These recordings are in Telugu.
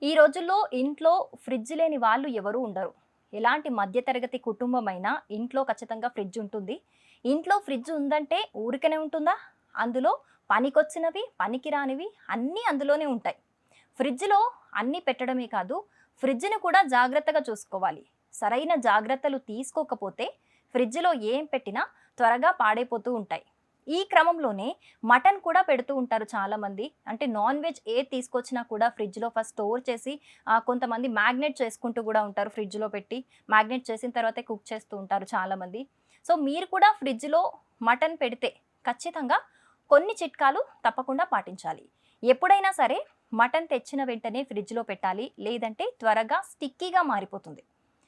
ఈ రోజుల్లో ఇంట్లో ఫ్రిడ్జ్ లేని వాళ్ళు ఎవరు ఉండరు. ఎలాంటి మధ్యతరగతి కుటుంబమైనా ఇంట్లో ఖచ్చితంగా ఫ్రిడ్జ్ ఉంటుంది. ఇంట్లో ఫ్రిడ్జ్ ఉందంటే ఊరికనే ఉంటుందా? అందులో పనికొచ్చినవి, పనికిరానివి అన్నీ అందులోనే ఉంటాయి. ఫ్రిడ్జ్‌లో అన్నీ పెట్టడమే కాదు, ఫ్రిడ్జ్‌ని కూడా జాగ్రత్తగా చూసుకోవాలి. సరైన జాగ్రత్తలు తీసుకోకపోతే ఫ్రిడ్జ్‌లో ఏం పెట్టినా త్వరగా పాడైపోతూ ఉంటాయి. ఈ క్రమంలోనే మటన్ కూడా పెడుతూ ఉంటారు చాలామంది. అంటే నాన్ వెజ్ ఏది తీసుకొచ్చినా కూడా ఫ్రిడ్జ్‌లో ఫస్ట్ స్టోర్ చేసి కొంతమంది మ్యాగ్నేట్ చేసుకుంటూ గూడా ఉంటారు ఫ్రిడ్జ్‌లో పెట్టి. మ్యాగ్నేట్ చేసిన తర్వాతే కుక్ చేస్తూ ఉంటారు చాలామంది. సో, మీరు కూడా ఫ్రిడ్జ్‌లో మటన్ పెడితే ఖచ్చితంగా కొన్ని చిట్కాలు తప్పకుండా పాటించాలి. ఎప్పుడైనా సరే మటన్ తెచ్చిన వెంటనే ఫ్రిడ్జ్‌లో పెట్టాలి. లేదంటే త్వరగా స్టిక్కీగా మారిపోతుంది.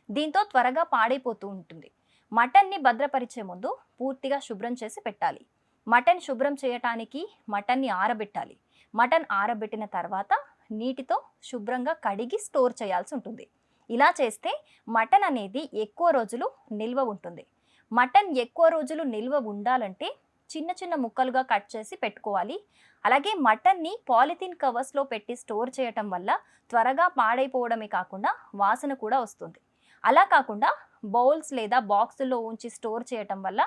దీంతో త్వరగా పాడైపోతూ ఉంటుంది. మటన్‌ని భద్రపరిచే ముందు పూర్తిగా శుభ్రం చేసి పెట్టాలి. మటన్ శుభ్రం చేయటానికి మటన్‌ని ఆరబెట్టాలి. మటన్ ఆరబెట్టిన తర్వాత నీటితో శుభ్రంగా కడిగి స్టోర్ చేయాల్సి ఉంటుంది. ఇలా చేస్తే మటన్ అనేది ఎక్కువ రోజులు నిల్వ ఉంటుంది. మటన్ ఎక్కువ రోజులు నిల్వ ఉండాలంటే చిన్న చిన్న ముక్కలుగా కట్ చేసి పెట్టుకోవాలి. అలాగే మటన్‌ని పాలిథీన్ కవర్స్‌లో పెట్టి స్టోర్ చేయటం వల్ల త్వరగా పాడైపోవడమే కాకుండా వాసన కూడా వస్తుంది. అలా కాకుండా బౌల్స్ లేదా బాక్సుల్లో ఉంచి స్టోర్ చేయటం వల్ల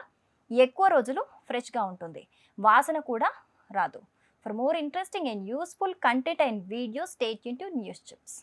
ఎక్కువ రోజులు ఫ్రెష్‌గా ఉంటుంది. వాసన కూడా రాదు. For more interesting and useful content and videos stay tuned to news chips.